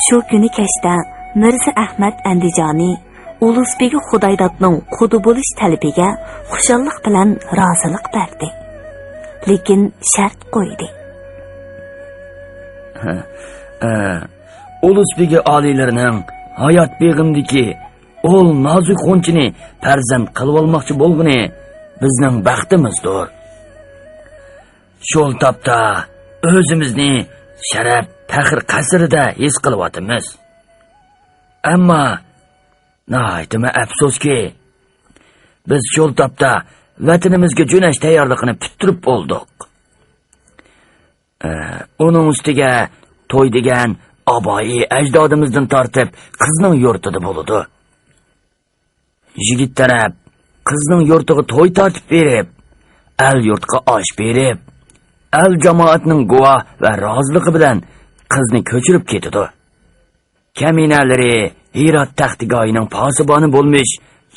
shu kuni kechda Mirza Ahmad Andijoni Ulug'bek Xudoydodning qudi bo'lish talabiga xushallik bilan rozilik berdi. Lekin shart qo'ydi. Ulug'bek oliylarining hayot beg'imdiki o'l nozik xonchini farzand qilib olmoqchi bo'lgani bizning baxtimizdir. Şol tapda o'zimizni sharaf faxr qasrida his qilyapmiz. Ammo nahaytimi afsuski biz şol tapda vatanimizga jo'nash tayyorligini puturib bo'ldik. Onun ustiga to'y degan aboyi ajdodimizdan tortib qizning yurtida bo'ladi. Yigit taraf qizning yurtiga to'y tortib berib, el yurtga osh berib, el jamoatning guvoh va roziligi bilan qizni ko'chirib ketdi. Kaminalari Hirot taxtigoyining posiboni bo'lmish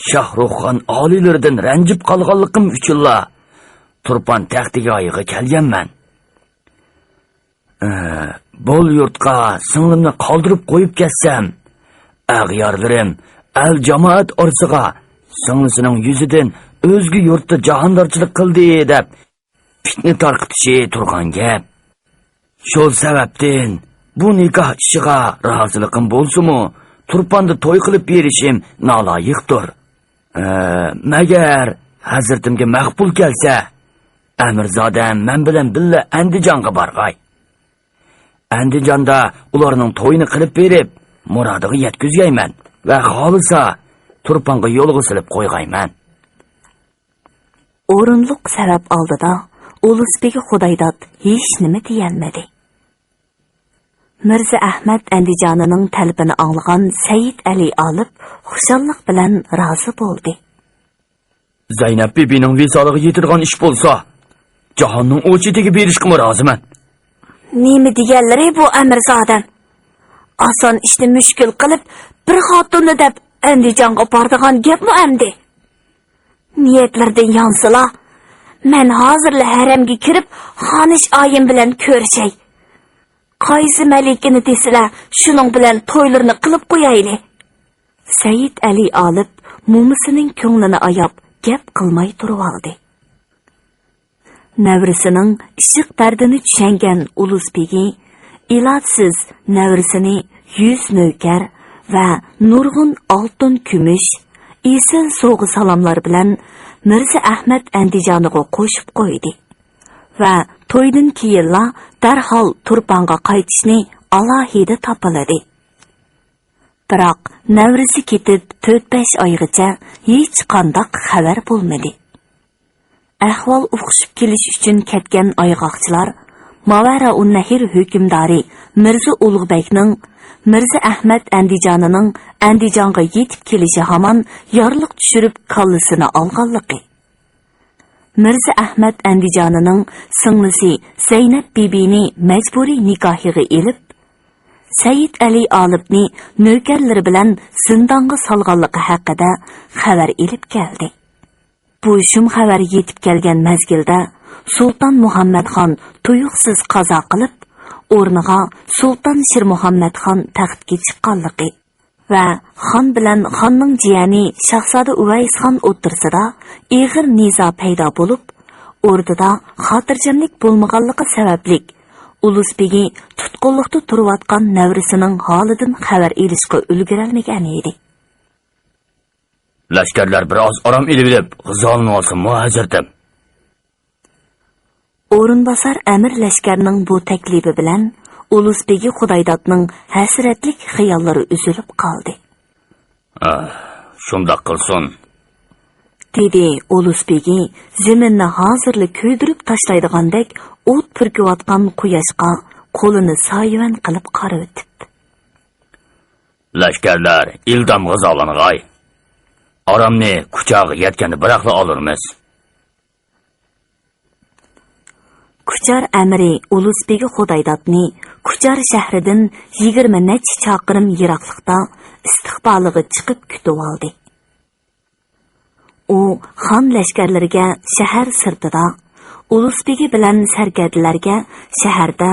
Shohruxxon oliylaridan ranjib qolganligim uchunla Turpan taxtigoyiga kelganman. Bol yurtqa singlimni qoldirib qo'yib ketsam, ag'yorlarim el jamoat orasiga singlisining yuzidan o'zga yurtda jahondorchilik qildi deb fitna tarqitishi turgan gap. Shu sababdan bu nikoh ishiga roziliqim bo'lsa-mu, Turpanda to'y qilib berishim noloyiqdir. Magar hazratimga maqbul kelsa, Amirzodam men bilan billa Andijonga borg'ay. Andijonda ularning to'yini qilib berib, murodiga yetkazgayman va xolisa Turpanga yo'lga silib qo'ygayman. O'rinliq sabab oldida Ulug'bek Xudoydod hech nima deyolmadi. Mirza Ahmad Andijonining talabini anglagan Said Ali olib xushallik bilan rozi bo'ldi. Zaynab bibining visoliga yetirgan ish bo'lsa, jahonning o'chitiga berishga roziman. Nima deganlari bu Amirzodam? Oson ishni mushkul qilib, bir xotinni deb Andijonga bordigan gapmi endi? Niyatlardan yansila. Men hozirla haramga kirib, xonish oyim bilan ko'rishay. Qaysi malikini desila, shuning bilan to'ylarni qilib qo'yayli. Said Ali olib mumisining ko'nglini ayab, gap qilmay turib oldi. Navrisining ishiq dardini tushungan Ulug'bek ilojsiz navrisini 100 navkar va nurg'un oltin kumush esil so'g'i salomlar bilan Mirza Ahmad Andijoniga qo'shib qo'ydi va to'ydan keyinla darhol Turpanga qaytishni alohida topiladi. Biroq navrisi ketib 4-5 oygacha hech qanday xabar bo'lmadi. Ahvol o'xshib kelish uchun ketgan ayg'oqchilar Mavara un-Nahir hukmdori Mirza Ulug'bekning Mirza Ahmad Andijonining Andijonga yetib kelishi hamon yorliq tushirib kallasini olganligi. Mirza Ahmad Andijonining singlisi Zaynab bibini majburiy nikohiga elib, Said Ali olibni navkarlari bilan zindonga solganligi haqida xabar elib keldi. Bu shum xabar yetib kelgan mezgilda Sultan Muhammadxon tuyuqsiz qazo qilib, o'rniga Sultan Shir Muhammadxon taxtga chiqqanligi va xon bilan xonning jiyani Shahzoda Uvaysxon o'tirsida ig'ir nizo paydo bo'lib, o'rtada xotirjamlik bo'lmaganligi sababli Ulug'bek tutqunlikda turayotgan navrisining holidan xabar olishga ulgurolmagan edi. Lashkarlar biroz orom ilib, g'izolni olsin hazratim. O'rinbosar amir lashkarning bu taklifi bilan Ulug'bek Xudoydodning hasratlik xiyollari uzilib qoldi. Shunda qilsin, dedi Ulug'bek zaminni hozirli kuydirib tashlaydigandek o't purkayotgan quyoshga qo'lini soyvan qilib qarab o'tib. Lashkarlar ildam g'izolang'ay. Aramni kuchog'i yetganda biroqla olurmiz. Kuchar amiri Ulug'bek Xudoydodni Kuchar shahridan 20 necha chaqirim yiroqlikda istiqboliga chiqib kutib oldi. U xon lashkarlariga shahar sirtida, Ulug'bek bilan sarkardalarga shaharda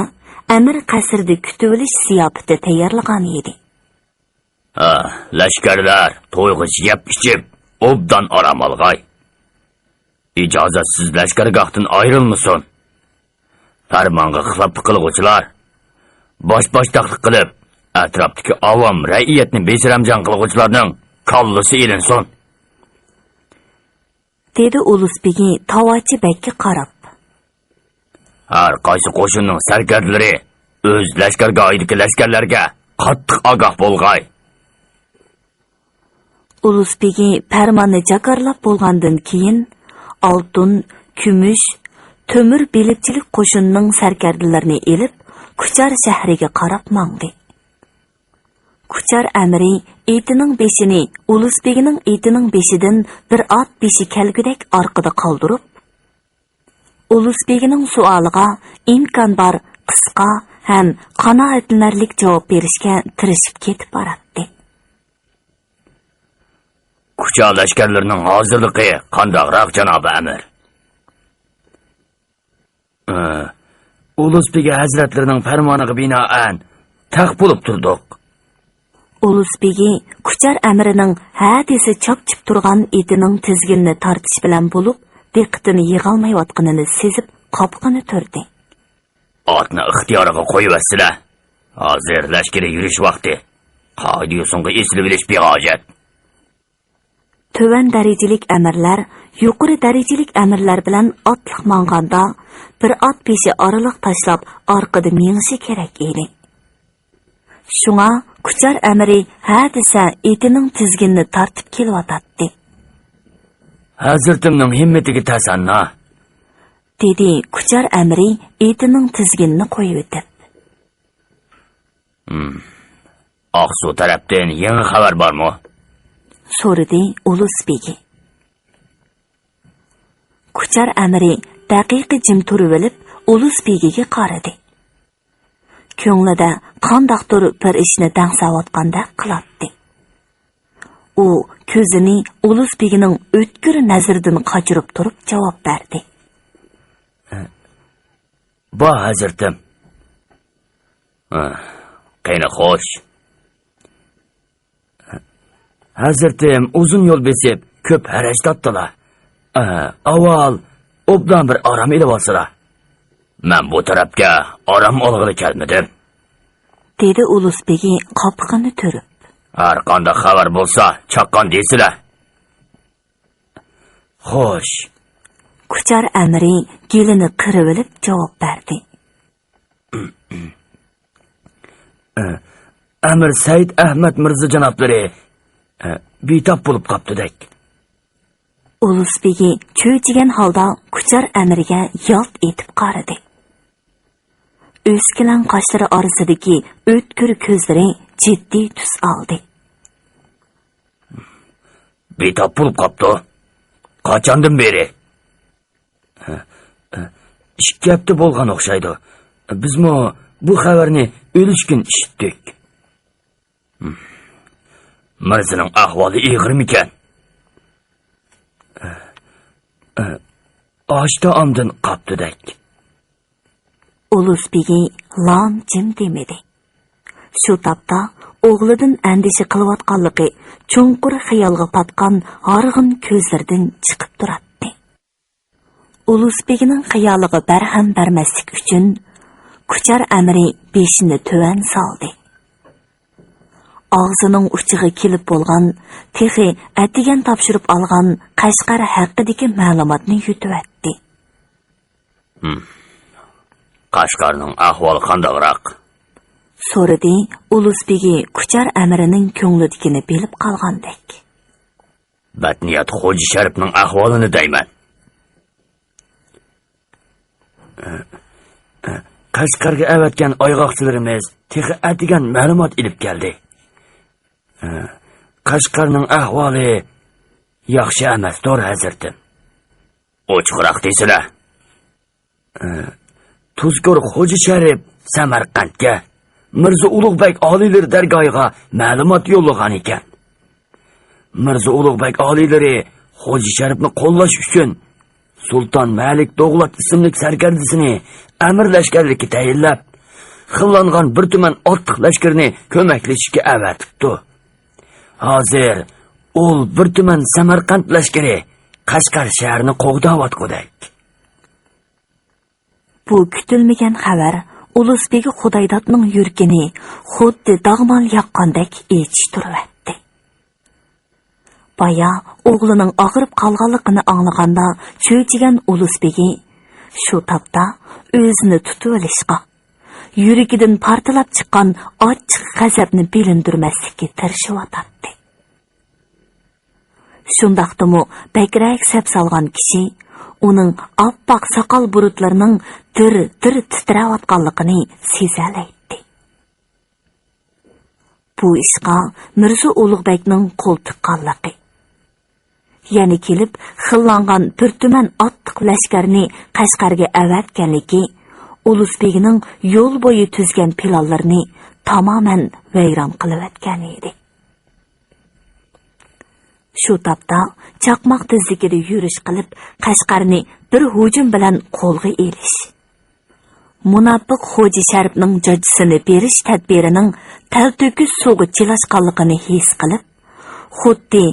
Amir qasrda kutib olish ziyofati tayyorlagan edi. Lashkarlar to'yg'ich yeb ichib, obdan orom olg'ay. Ijozatsiz lashkargohdan ayrilmasin. Farmonga xilof qilg'uvchilar bosh-boshdoqlik qilib, atrofdagi avom ra'iyatni besaramjon qilg'uvchilarning kallasi ilinsin. Dedi Ulusbegi Tavachi bekka qarab. Har qaysi qo'shinning sarkardalari o'z lashkargohidagi lashkarlarga qattiq ogoh bo'lg'ay. Ulusbegi farmonni jakarlab bo'lgandan keyin oltin, kumush, temir belipchilik qo'shinining sarkardalarini elib, Kuchar shahriga qarab mangdi. Kuchar amiri etining beshini Ulusbegining etining beshidan bir ot beshi kelgudek orqada qoldirib, Ulusbegining suoliga imkon bor qisqa ham qanoatlanarlik javob berishga tirishib ketib boradi. Kucha lashkarlarining hozirligi qandoqroq janob amir? Ulusbegi hazratlarining farmoniga binoan taq bo'lib turdik. Ulusbegi Kuchar amirining hadisi chopchib turgan etining tizginini tortish bilan bo'lib, diqqatini yig'olmayotganini sezib qopqini turdi. Otni ixtiyoriga qo'yibsizlar. Hozir lashkari yurish vaqti. Qoidiyosonga eslib bilish behojat. Töven darajalik amirlar yuqori darajalik amirlar bilan otliq manganda bir ot peshi oraliq tashlab orqada menishi kerak edi. Shunga Kuchar amiri hadisa etining tizginini tortib kelyotdi. Hazratimning himmatiga tasanna, dedi Kuchar amiri etining tizginini qo'yib o'tib. Oqsuv tarafdan yangi xabar bormi? So'radi Ulusbegi. Kuchar amiri daqiqa jim turib olib, Ulusbegiga qaradi. Ko'nglida qandoqdir bir ishni dangsayotganda qiladi. U ko'zini Ulusbegining o'tkir nazaridan qochirib turib javob berdi. Ba hazratim. Qayna xo'sh. Hazratim uzun yo'l besib, ko'p haraj topdilar. Avval obdan bir orom ilib olsalar. Men bu tarafga orom olg'ili kelmadim. Dedi Ulusbegi qopqini turib. Har qanday xabar bo'lsa, chaqqan deysizlar. Xo'sh. Kuchar amiri gelini qirib olib javob berdi. Amir Said Ahmad Mirza janoblari betob bo'lib qoptidek. Ulusbegi cho'chigan holda Kuchar amiriga yalt etib qaradi. O'skilan qoshlari orasidagi o'tkir ko'zlari jiddiy tus oldi. Betob bo'lib qopti. Qachondan beri? Ikki hafta bo'lgan o'xshaydi. Bizmi bu xabarni o'lishkin eshitdik. Mirzaning ahvoli ig'irmikan? Ochda omdan qoptidek. Ulusbegi lom jim demedi. Shu topda o'g'lidan andishi qilayotganligi chunqur xayolga patgan horg'in ko'zlardan chiqib turadi. Ulusbegining xayoliga barham bermaslik uchun Kuchar amiri beshini tuvan soldi. Og'zining uchiga kelib bo'lgan, texi atigan topshirib olgan Qashqar haqidagi ma'lumotni yutibdi. Qashqarning ahvoli qandoqroq? So'radi Ulusbegi Kuchar amirining ko'nglidagini bilib qolgandek. Batniyat Xo'ja Sharifning ahvolini deyman. Qashqarga avatgan oyg'oqchilarimiz texi atigan ma'lumot ilib keldi. Qashqarning ahvoli yaxshi emas, to'g'ri hazratim. Ochiqroq deysizlar. Tuzkor Xo'ja Sharif Samarqandga Mirza Ulug'bek oliylar dargohiga ma'lumot yo'llagan ekan. Mirza Ulug'bek oliylari Xo'ja Sharifni qo'llash uchun Sulton Malik Dog'lat ismli sarkardasini amir lashkarlikka tayinlab, xillangan bir tuman ortiq lashkarni ko'maklashishga avatibdi. Hozir ol bir tuman Samarqand lashkari Qashqar shahrini qo'g'dayotgudek. Bu kutilmagan xabar Ulusbegi Xudoydodning yuragini xuddi dog'mon yoqqandek echishtiribdi. Baya o'g'lining og'rib qolganligini anglaganda cho'chigan Ulusbegi shu topda o'zini tutib olishga, yuragidan partilab chiqqan ochiq g'azabni bilindirmaslikka tirishyotdi. Shundaqdimi bakrak sap solgan kishi uning oppoq soqol burutlarining dir-dir titrayotganligini sezalaydi. Bu ishqa Mirzo Ulug'bekning qo'l tiqqanligi, yana kelib xillangan bir tuman otliq lashkarni Qashqarga avatganligi Ulusbegining yo'l bo'yi tuzgan planlarini tamoman vayron qilib o'tgan edi. Shu topda chaqmoq tezligida yurish qilib Qashqarni bir hujum bilan qo'lga elish, munofiq Xo'ja Sharifning jajisini berish tadbirining talto'kis suvga chilashganligini his qilib, xuddi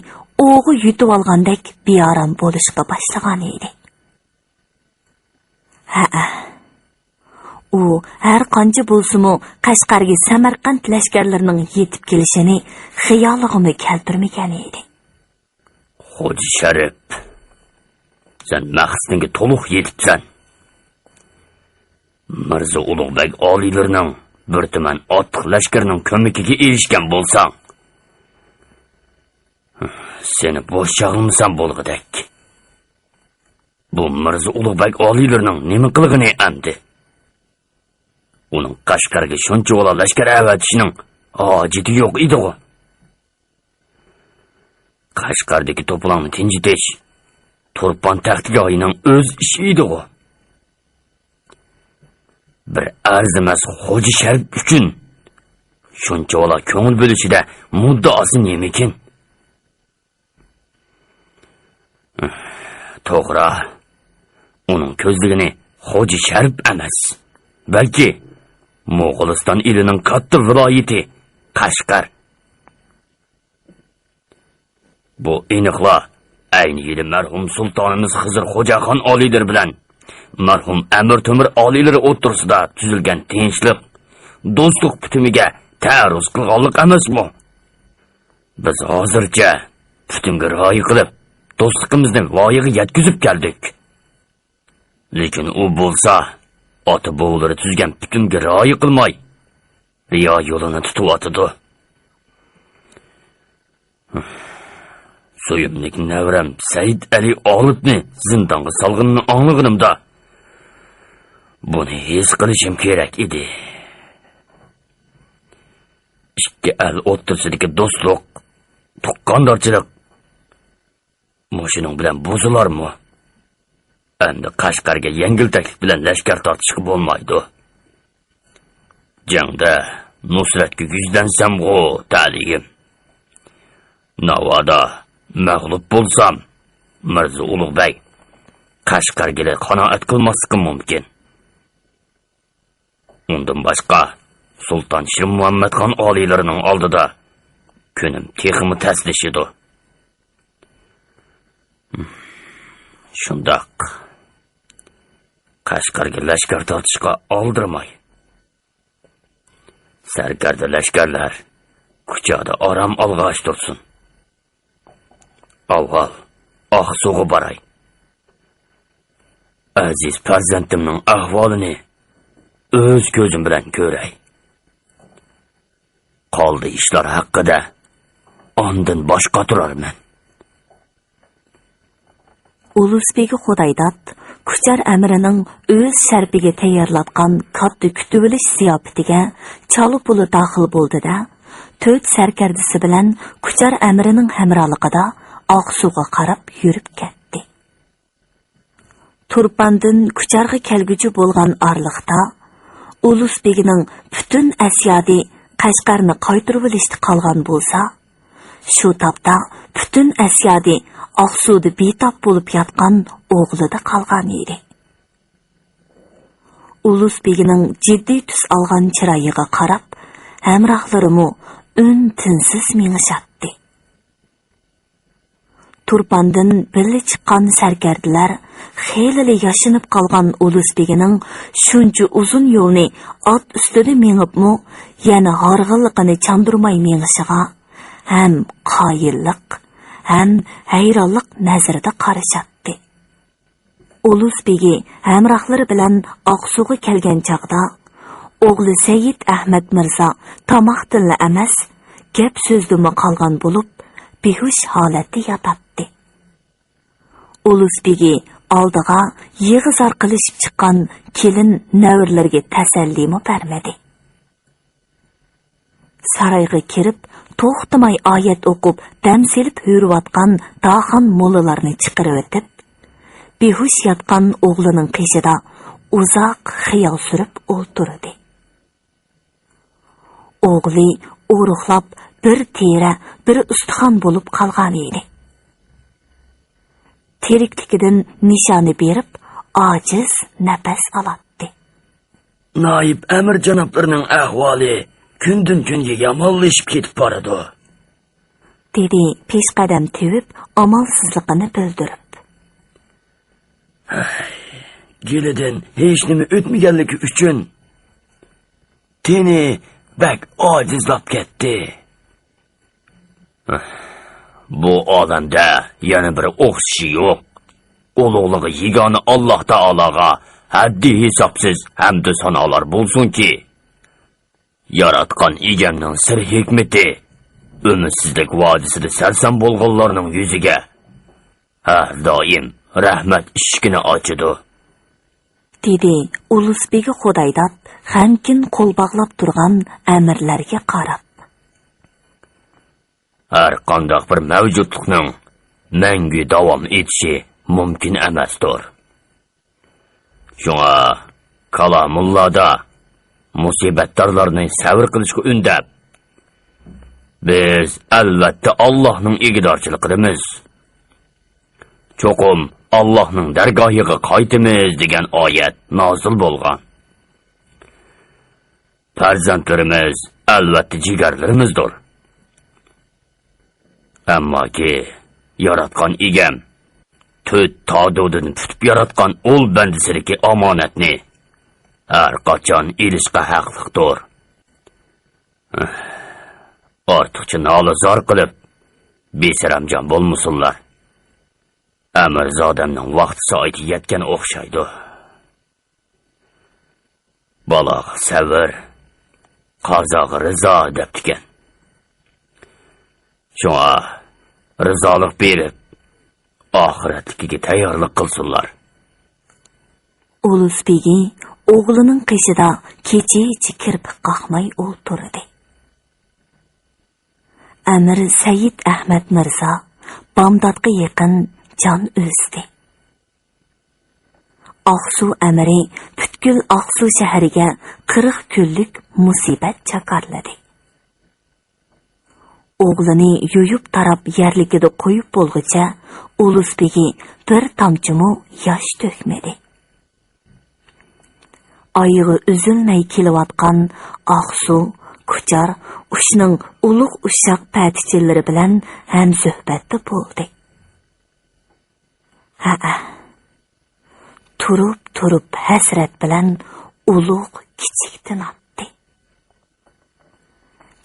o'g'i yutib olgandek beorom bo'lishga boshlagan edi. U har qancha bo'lsa-mu Qashqarga Samarqand lashkarlarining yetib kelishini xiyoliga keltirmagan edi. Xo'ja Sharif, sen maqsadingga to'liq yetibsan. Mirzo Ulug'bek oliylarining bir tuman otliq lashkarining ko'magiga erishgan bo'lsang, seni bo'sh chaqilmasan bo'lg'idek. Bu Mirzo Ulug'bek oliylarining nima qilig'ini endi? Uning Qashqarga shuncha bola lashkar avatishining hojati yo'q edi-ku. Qashqardagi to'polonni tinchitish Turpan taxtgoyining o'z ishi edi-ku. Bir arzimas Xo'ja Sharif uchun shuncha bola ko'ngil bo'lishida muddaosi nemikin? To'g'ri, uning ko'zligini Xo'ja Sharif emas, balki Mo'g'uliston elining katta viloyati Qashqar. Bu aniqla ayni yili marhum sultonimiz Xizr Xo'jaxon oliylar bilan marhum Amir Temur oliylari o'rtasida tuzilgan tinchlik, do'stlik bitumiga ta'arruz qilganlik emasmi? Biz hozircha bitimga rioya qilib, do'stligimizni voyaga yetkazib keldik. Lekin u bo'lsa, ota-bobolari tuzgan bitimga rioya qilmay, riyo yo'lini tutib o'tdi. So'yimlik navram Said Ali Olibni zindonga solganini anglag'animda buni his qilishim kerak edi. Ikki el o'rtasidagi do'stlik, tuqqandorchilik moshining bilan buzilarmi? Endi Qashqarga yengiltaklik bilan lashkar tortishga bo'lmaydi. Jangda nusratga yuzlansam-ku, ta'ligim. Navoda mag'lub bo'lsam, Mirzo Ulug'bek Qashqarga qanoat qilmasligim mumkin. Undan boshqa Sulton Shir Muhammadxon oliylarining oldida kunim texmi tashlashidi. Shundoq Qashqarga lashkar tortishga oldirmay, sarkarda lashkarlar kuchada orom olg'ash tursin. Avval Oqsuga boray. Aziz farzandimning ahvolini o'z ko'zim bilan ko'ray. Qoldi ishlar haqida ondan boshqa turarman. Ulusbegi Xudoydod Kuchar amrining o'z sharpiga tayyorlatgan katta kutib olish ziyofatiga chala puli daxil bo'ldi-da, 4 sarkardasi bilan Kuchar amrining hamrohligida Oqsuga qarab yurib ketdi. Turpandan Kucharga kelguchi bo'lgan orliqda Ulusbegining butun asyodi Qashqarni qaytirib olishda qolgan bo'lsa, shu topda butun asyodi Oqsuda betop bo'lib yotgan o'g'lida qolgan edi. Ulus begining jiddiy tus olgan chiroyiga qarab, hamrohlarimu un-tinsiz meng'ishatdi. Turpandan birga chiqqan sarkardilar xeyli yashinib qolgan Ulus begining shuncha uzun yo'lni ot ustida mengibmi, yana horg'inligini chandurmay meng'ishiga ham qoyillik, ham hayronlik nazarida qarashatdi. Ulus begi hamrohlari bilan Oqsuga kelgan chaqda o'g'li Said Ahmad Mirzo tomoqdinli emas, gap so'zdimi qolgan bo'lib, behush holatda yotibdi. Ulus begi oldiga yig'izar qilishib chiqqan kelin navrlarga tasallimi bermadi. Saroyga kirib, to'xtamay oyat o'qib, dam selib yurayotgan daxan mollalarni chiqarib o'tib, behush yotgan o'g'lining qishida uzoq xiyol surib o'tirdi. O'g'li uruqlab bir tera, bir ustixon bo'lib qolgan edi. Terikligidan nishoni berib, ojiz nafas oladi. Naib amir janoblarining ahvoli kundan kunga yomonlashib ketib boradi, dedi peshqadam tevib, amalsizligini bildirib. Gelidan hech nima o'tmaganligi uchun teni bak ojizlab ketdi. Bu olamda yana bir o'xshashi yo'q. Ulug'ligi yegona Alloh taologa haddi hisobsiz hamd sanolar bo'lsinki, yaratgan egamning sir hikmati umidsizlik vodisida sarsam bo'lganlarning yuziga har doim rahmat eshigini ochadi, dedi Ulusbegi Xudoydat g'amkin qo'l bog'lab turgan amirlarga qarab. Har qanday bir mavjudlikning mangu davom etishi mumkin emasdir. Shunga kalamullada musibatlarni sabr qilishga undab, biz albatta Allohning igdorchiligimiz, cho'qim Allohning dargohiga qaytamiz degan oyat nozil bo'lgan. Farzandlarimiz albatta jigarlarimizdir. Ammoki yaratgan egam to'rt tododini tutib yaratgan ul bandisidagi omonatni har qachon ilishga haqliqdir. Ortiqcha nolazor qilib besaramjon bo'lmasinlar. Amirzodamning vaqti soati yetgan o'xshaydi. Baloq sabr, qazoga rizo debdikan. Shunga rizolik berib, oxiratligiga tayyorlik qilsinlar. Ulusbegi o'g'lining qishida kecha-ichi kirpik qaqmay o'tirdi. Amir Said Ahmad Mirzo Bag'dodga yaqin jon o'zdi. Oqsuv amiri butkul Oqsuv shahriga 40 kunlik musibat chakarladi. O'g'lini yuyib tarab yerligida qo'yib bo'lguncha Ulusbegi bir tomchimi yosh to'kmadi. Oyig'i uzilmay kelayotgan Oqsuv Kuchar ushning ulug' ushaq patichilari bilan ham suhbatda bo'ldi. Turib hasrat bilan ulug' kichikdan otdi.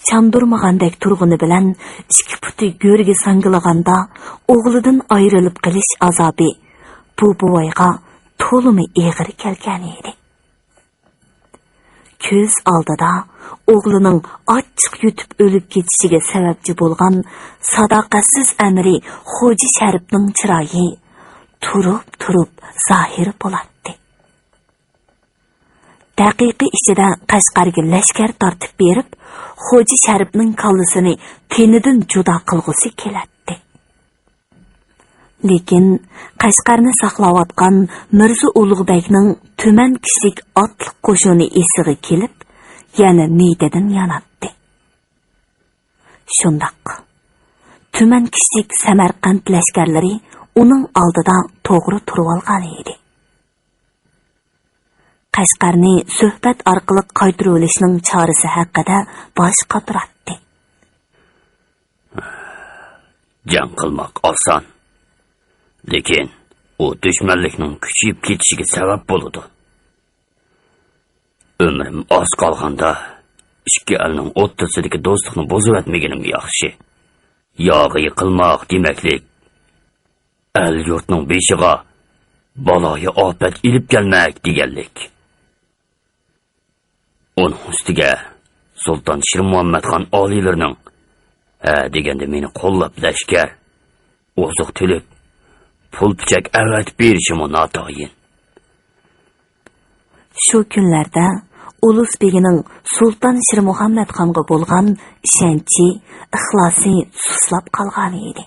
Chandurmagandek turg'uni bilan ikki puti go'rga sangilaganda o'g'lidan ayrilib qilish azobi bu buvoyga to'limi eg'ir kelgan edi. Ko'z oldida o'g'lining ochiq yutib o'lib ketishiga sababchi bo'lgan sadoqatsiz amiri Xo'ja Sharifning chiroyi turib zohir bo'ladi. Daqiqa ichida Qashqarga lashkar tortib berib, Xo'ja Sharifning kallasini tenidan judo qilg'usi keladi. Lekin Qashqarni saqlayotgan Mirzo Ulug'bekning tuman kishilik otliq qo'shini esiga kelib, yana miydadan yanatdi. Shundoq tuman kishilik Samarqand lashkarlari uning oldida to'g'ri turib olgan edi. Qashqarni suhbat orqali qaytarib olishning chorasi haqida bosh qotiratdi. Jang qilmoq oson. Lekin u dushmanlikning kuchayib ketishiga sabab bo'ladi. Umrim oz qolganda ikki elning o'rtasidagi do'stlikni buzib o'tmaganim yaxshi. Yog'i yiqilmoq demaklik el yurtning beshiga baloyi ofat ilib kelmak deganlik. Onun ustiga Sultan Shir Muhammadxon oliylarining deganda meni qo'llab lashkar, oziq tulib, pul pichak avatib berishim notoyin. Shu kunlarda Ulus begining Sultan Shir Muhammadxonga bo'lgan ishonchi, ixlosi suslab qolgan edi.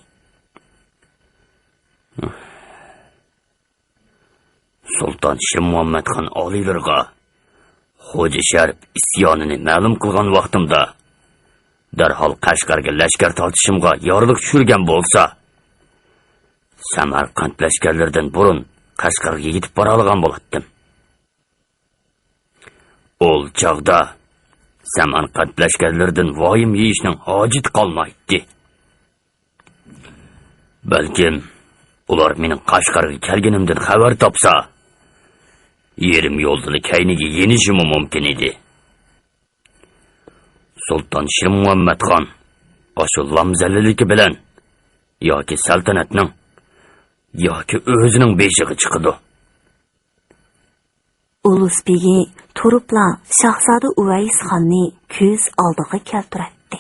Sultan Shir Muhammadxon oliylariga Xo'ja Sharif isyonini ma'lum qilgan vaqtimda darhol Qashqarga lashkar tortishimga yorliq tushirgan bo'lsa, Samarqand lashkarlaridan burun Qashqarga yetib bora olgan bo'lardim. Ol chog'da Samarqand lashkarlaridan voyim yeyishning hojati qolmaydi. Balkim ular mening Qashqarga kelganimdan xabar topsa, yerim yo'ldali kayniga yenishim mumkin edi. Sultan Shir Muhammadxon ashu lamzaliligi bilan yoki saltanatning yoki o'zining beshig'i chiqdi. Ulus begi turibla Shahzoda Uvays xonni ko'z oldiga keltirdi.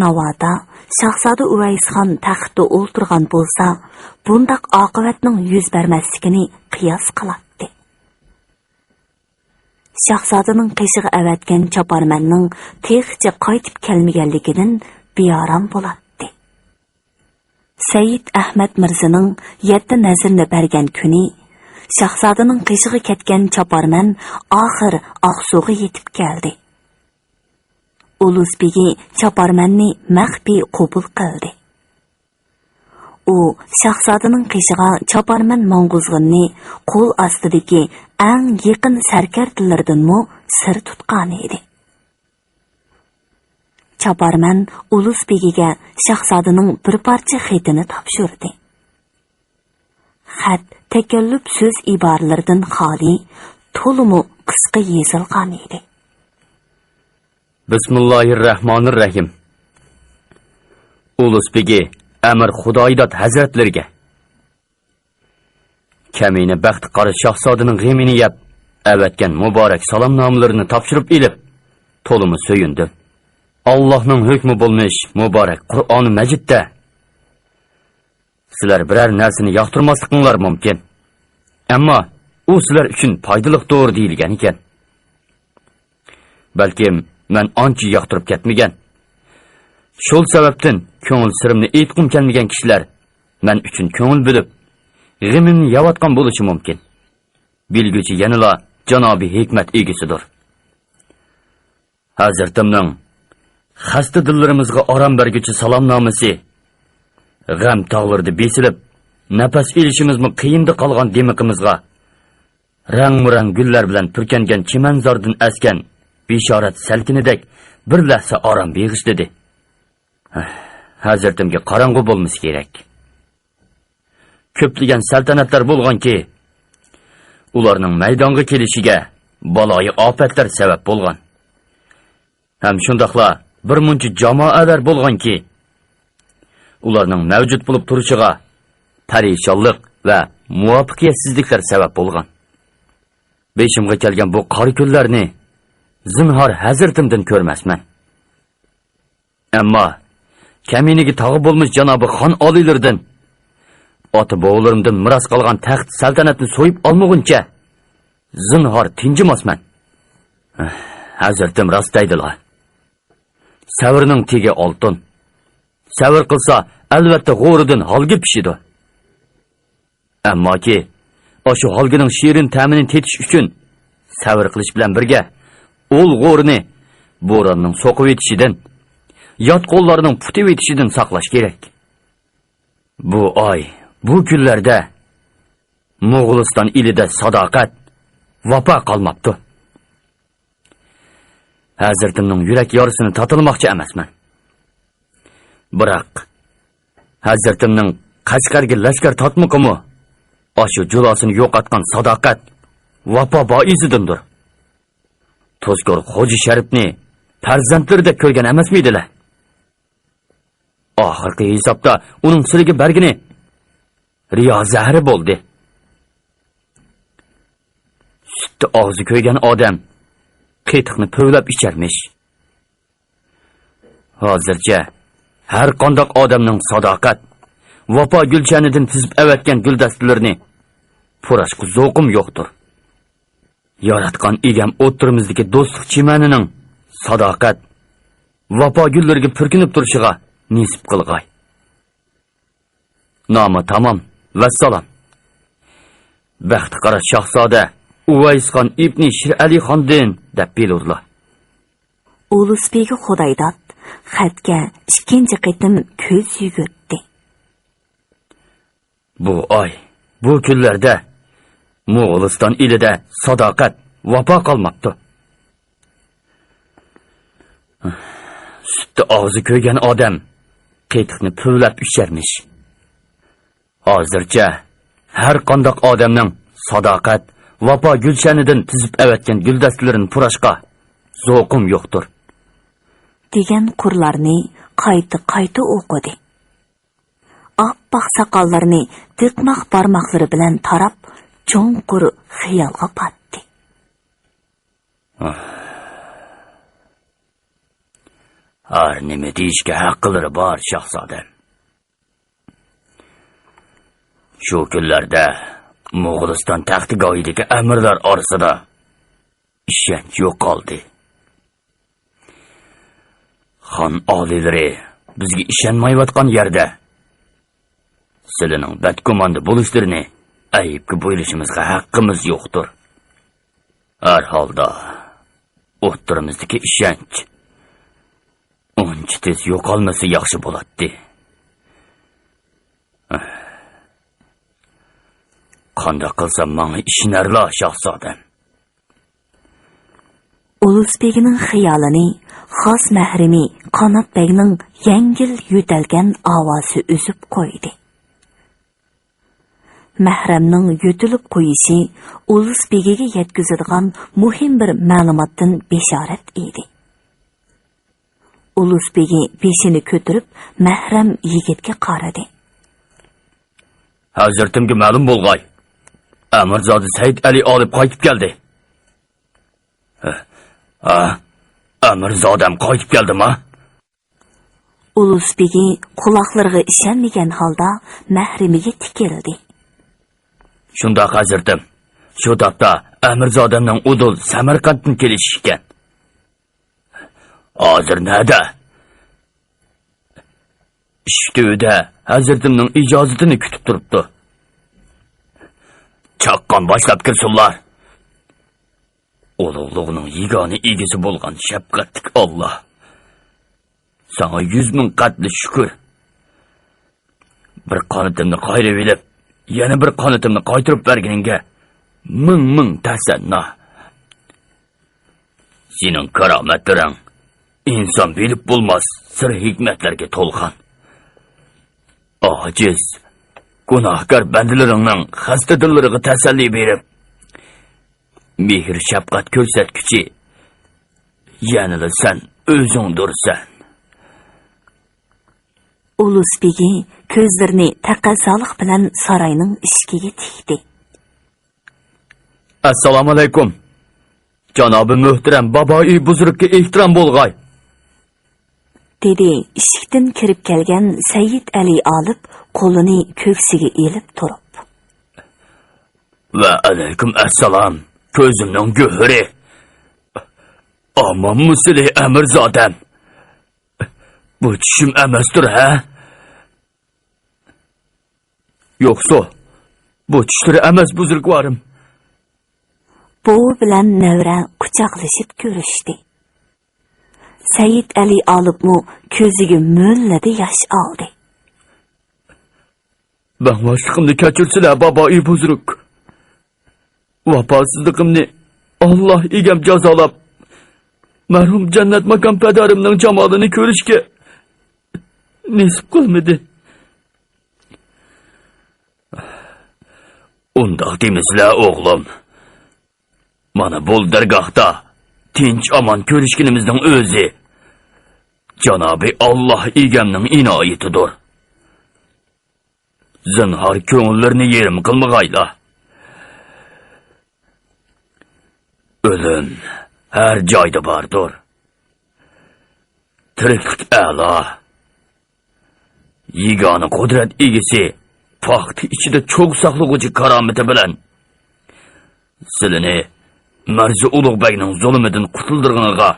Navoda Shahzoda Uvays xon taxtda o'ltirgan bo'lsa, bundaq oqibatning yuz bermasligini qiyos qiladi. Shahzodaning qishig'i avatgan choparmanning texcha qaytib kelmaganligidan beorom bo'ladi. Said Ahmad Mirzaning 7 nazrni bergan kuni Shahzodaning qishig'i ketgan choparman oxir Oqsuga yetib keldi. Ulus begi choparmanni maxfiy qabul qildi. U Shahzodaning qishig'iga choparman mong'uzg'inni qo'l ostidagi eng yaqin sarkardalardanmi sir tutgan edi. Choparman Ulus begiga Shahzodaning bir parcha xatini topshirdi. Xat takalluf so'z iboralaridan xoli, to'liq qisqa yozilgan edi. Bismillahirrahmanirrahim. Ulus begi Amir Xudoydat hazratlariga kamina baxt qari Shahzodaning g'amini yeb avatgan muborak salomnomalarini topshirib elib to'limi so'yindi. Allohning hukmi bo'lmish muborak Qur'oni Majidda sizlar biror narsani yoqtirmasligingiz mumkin. Ammo u sizlar uchun foydalidir deyilgan ekan. Balkim men ancha yoqtirib ketmagan. Şol sababdan ko'ngil sirimni aytqim kelmagan kishilar men uchun ko'ngil bo'lib, g'imimni yavatgan bo'lishi mumkin. Bilguchi yanala janobi hikmat egisidir. Hazratimning xasta dillarimizga orom berguchi salomnomasi g'am tog'larida besilib, nafas olishimizmi qiyinda qolgan demiqimizga rang-murang gullar bilan purkangan chimanzordan askan bishorat salkinidek bir lahza orom beg'ishladi. Hazratimga qorong'u bo'lmasa kerak. Ko'pligan saltanatlar bo'lganki, ularning maydonga kelishiga baloyi ofatlar sabab bo'lgan. Ham shundaqla bir muncha jamoalar bo'lganki, ularning mavjud bo'lib turishiga parishonlik va muvaffaqiyatsizliklar sabab bo'lgan. Beshimga kelgan bu qor kunlarni zinhor hazratimdan ko'rmasman. Ammo kaminiga tog'i bo'lmish janobi xon oliylaridan ota bovlarimdan miros qolgan taxt saltanatni so'yib olmaguncha zinhor tinjimasman. Hazratim rost aydilar. Savrning tegi oltin. Savr qilsa albatta g'o'ridan holga pishidi. Ammoki o'sha holgining shirin ta'mini tetish uchun savr qilish bilan birga o'l g'o'rini bo'ronning so'qib etishidan, yot qo'llarining putib etishidan saqlash kerak. Bu oy, bu kunlarda Mo'g'uliston ilida sadoqat, vafo qolmabdi. Hazratimning yurak yorisini tatilmoqchi emasman. Biroq Hazratimning Qashqarga lashkar tatmoqimi oshu julosini yo'qotgan sadoqat vafo boisidandir. Tozkor Xo'ja Sharifni farzandlaridek ko'rgan emasmiydilar? Oxirgi hisobda uning siriga bergini riyo zahri bo'ldi. Sutni og'zi ko'ygan odam qetiqni puvlab icharmish. Hozircha har qandoq odamning sadoqat, vafo gulchanidan tizib avatgan guldastalarini purashqu zo'qim yo'qdir. Yaratgan egam o'tirimizdagi do'stlik chimanining sadoqat, vafo gullariga purkinib turishiga nisib qilg'ay. Nomi tamom, vassalom. Baxti qara shahzoda Uvaysxon ibn Shir Ali xondin deb bilurlar. Ulusbegi Xudoydod xatga ikkinchi qitim ko'z yugurtdi. Bu oy, bu kunlarda Mo'g'uliston ilida sadoqat, vafo qolmabdi. Sutni og'zi ko'ygan odam qetiqni puvlab icharmish. Hozircha har qandoq odamning sadoqat, vafo gulshanidan tizib avatgan guldastalarini purashqa zo'qim yo'qdir. degan qurlarni qayta o'qidi. Oppoq soqollarini tiqmoq barmoqlari bilan tarab, cho'nqur xiyolga patdi. Har nima deyishga haqqilari bor, shahzodam. Shu kunlarda Mo'g'uliston taxtigoyidagi amirlar orasida ishonch yo'qoldi. Xon oliylari bizga ishonmayotgan yerda sizlarning badgumanda bo'lishlarini ayibga bo'ylashimizga haqqimiz yo'qdir. Har holda o'rtamizdagi ishonch uncha tez yo'qolmasa yaxshi bo'ladi. Qanday qilsam menga ishonarlar, shahzodam. Ulusbegining xiyolini xos mahrimi Qanotbegning yengil yo'talgan ovozi uzib qo'ydi. Mahramning yo'tilib qo'yishi Ulusbegiga yetkazilgan muhim bir ma'lumotdan bishorat edi. Ulusbegi beshini ko'tarib mahram yigitga qaradi. Hazratimga ma'lum bo'lg'ay. Amirzod Said Ali olib qaytib keldi. Amirzodam qaytib keldimi? Ulusbegi quloqlariga ishonmagan holda mahrimiga tikildi. Shundoq hazratim. Shu topda Amirzodamning udul Samarqanddan kelishi ekan. Hozir nada? Ishtuda hazratimning ijozatini kutib turibdi. Chaqqon boshlab kirsinlar. Ulug'lig'ining yegona egasi bo'lgan shafqatli Alloh sana 100 ming qatli shukr. Bir qonitimni qayrib elib, yana bir qonitimni qaytirib berganingga ming tasanno. Sening karomatlaring inson bilib bo'lmas sir hikmatlarga to'lgan. Ojiz, gunohkor bandalaringning xasta dillariga tasalli berib, mehr shafqat ko'rsatguchi yanada sen o'zingdirsan. Ulusbegi ko'zlarini taqazzoliq bilan saroyning eshigiga tikdi. Assalomu alaykum. Janobi muhtaram boboi buzrukka ehtirom bo'lg'ay. dedi eshikdan kirib kelgan Said Ali olib qo'lini ko'ksiga elib turib. Va alaykum assalom. Ko'zimning go'hri. Amon musli amirzodam. Bu tushim emasdir, ha? Yo'qsa, bu tushlar emas buzrukvarim. Bu bilan Navra quchoqlashib ko'rishdi. Said Ali olibmi ko'ziga mo'lladi yosh oldi. Ben boshliqimni kechirsilar, boboi buzruk. vafosizligimni Alloh egam jazolab, marhum jannat makon padarimning jamolini ko'rishga nasib qilmadi. Undaq demisizlar o'g'lim. Mana bu dargohda tinch omon ko'rishganimizning o'zi Janobi Alloh egamning inoyatidir. Zinhor ko'ngillarni yerim qilmag'aylar. O'lim har joyda bordir. Tiriklik a'lo. Yegona qudrat egisi paxti ichida cho'g' saqlag'uchi karomati bilan sizlarni Marzi Ulug'bekning zulmidan qutuldirganiga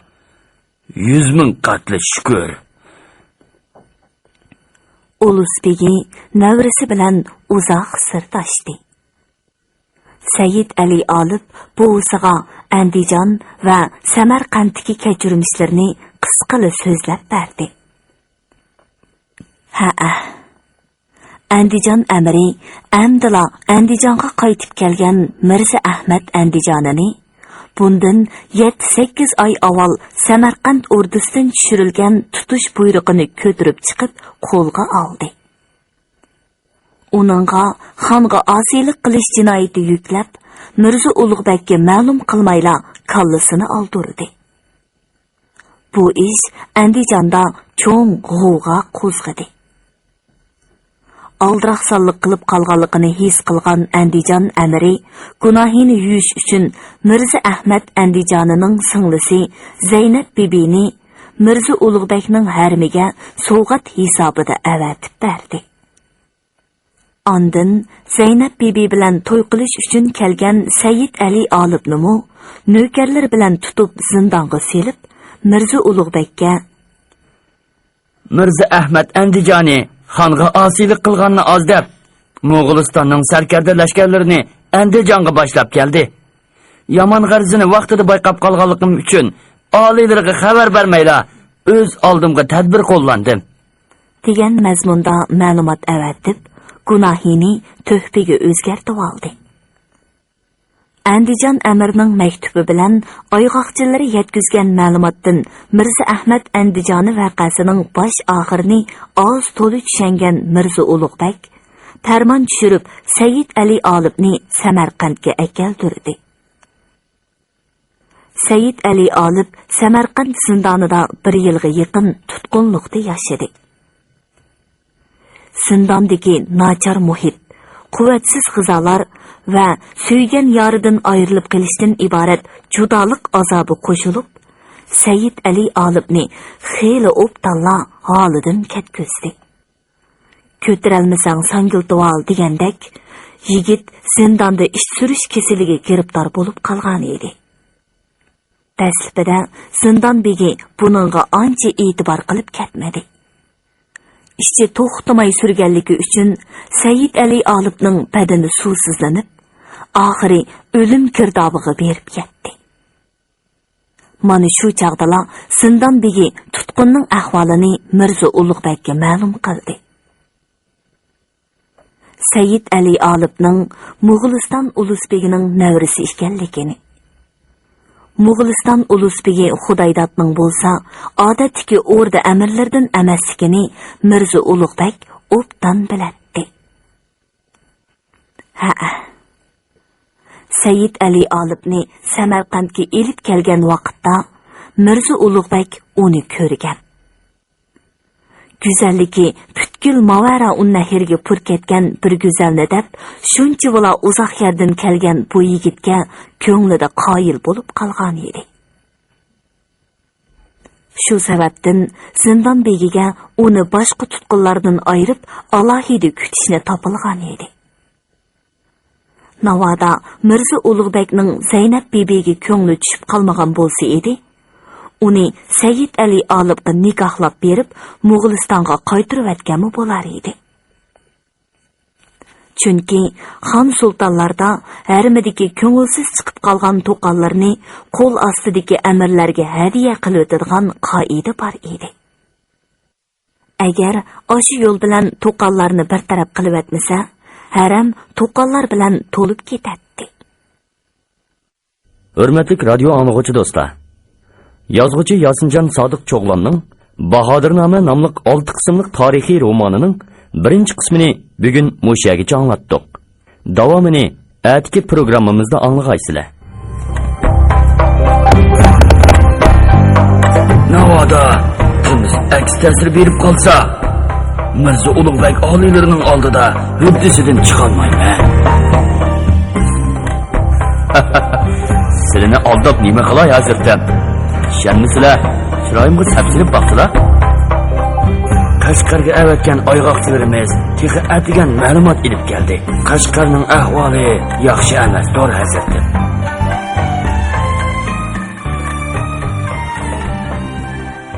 100 ming qatli shukr. Ulusbegi navrisi bilan uzoq sirdoshdi. Sayyid Ali olib buvisiga Andijon va Samarqanddagi kechirishlarni qisqali so'zlab berdi. Andijon amiri amdila Andijonga qaytib kelgan Mirza Ahmad Andijonini bundan 7-8 oy avval Samarqand ordusidan tushirilgan tutish buyrug'ini ko'tarib chiqib qo'lga oldi. Uningga xonga osiylik qilish jinoyati yuklab, Mirza Ulug'bekka ma'lum qilmayla kallasini oldirdi. Bu ish Andijonda cho'ng g'ovg'a qo'zg'adi. Aldraqsallik qilib qolganligini his qilgan Andijon amiri gunohini yuyish uchun Mirza Ahmad Andijonining singlisi Zaynab bibini Mirza Ulug'bekning harmiga sovg'at hisobida avatib berdi. Ondan Zaynab bibi bilan to'y qilish uchun kelgan Sayyid Ali olibnimi navkarlar bilan tutib zindonga selib, Mirza Ulug'bekka Mirza Ahmad Andijoni xonga osiylik qilganni oz deb Mo'g'ulistonning sarkarda lashkarlarini Andijonga boshlab keldi. Yomon g'arzini vaqtida bayqab qolganligim uchun oliylariga xabar bermayla o'z oldimga tadbir qo'llandim degan mazmunda ma'lumot avatib, gunohini tuhfiga o'zgartib oldi. Andijon amirining maktubi bilan oyg'oqchilari yetkazgan ma'lumotdan Mirza Ahmad Andijoni voqeasining bosh oxirini oz to'li tushangan Mirza Ulug'bek farmon tushirib Sayyid Ali olibni Samarqandga keltirdi. Sayyid Ali olib Samarqand zindonida 1 yilga yaqin tutqunlikda yashadi. Zindondagi nachar muhit, quvvatsiz g'izolar va suygan yoridan ayrilib qolishdan iborat judolik azobi qo'shilib, Sayyid Ali olibni xeyli o'ptalla holidan ketkizdi. Ko'tiralmasang sangiltval degandek, yigit zindonda ish surish kasaliga giribdor bo'lib qolgan edi. Dastlabida zindon begi buningga ancha e'tibor qilib ketmadi. İşçi to'xtamay surganligi uchun Sayyid Ali olibning badani suvsizlanib, oxiri o'lim kirdobiga berib ketdi. Mana shu chaqdala zindon begi tutqunning ahvolini Mirza Ulug'bekka ma'lum qildi. Sayyid Ali olibning Mo'g'uliston ulusbegining navrisi ekanligini, Mo'g'uliston ulusbegi Xudoydatning bo'lsa, odatdagi o'rda amirlardan emasligini Mirza Ulug'bek obdan biladi. Sayyid Ali olibni Samarqandga elib kelgan vaqtda Mirza Ulug'bek uni ko'rgan. Go'zalligi butkul Mavara unnahirga pur ketgan bir go'zalni deb, shuncha vola uzoq yerdan kelgan bu yigitga ko'nglida qoyil bo'lib qolgan edi. Shu sababdan zindon begiga uni boshqa tutqunlardan ayirib, alohida kutishni topilgan edi. Navoda Mirza Ulug'bekning Zaynab bibiga ko'ngli tushib qolmagan bo'lsa edi, uni Sayyid Ali olibga nikohlab berib, Mo'g'ulistonga qaytirib atgani bo'lar edi. Chunki xon sultonlarda harmidagi ko'ngilsiz chiqib qolgan to'qonlarni qo'l ostidagi amirlarga hadiya qilib o'tadigan qoida bor edi. Agar o'sha yo'l bilan to'qonlarni bir taraf qilib o'tmasa, haram to'qonlar bilan to'lib ketadi. Hürmetlik radyo anlıqıcı dostlar. Yazgıcı Yasincan Sadık Çoğlan'ın Bahadırname namlıq 6 qismliq tarihi romanının birinci qismini bugün muşagicha anlattık. Davamını atki programımızda anlığaysizlar. Navada kimiz aks ta'sir berib qolsa, Mirzo Ulug'bek oliylarining oldida huddisidin chiqolmayman. Sizlarni aldab nima qilay hazratim? Ishonmisizlar? Chiroyimga sapchilib baqdilar. Qashqarga avatgan oyg'oqchilarimiz texi atigan ma'lumot ilib keldi. Qashqarning ahvoli yaxshi emas, to'g'ri hazratim.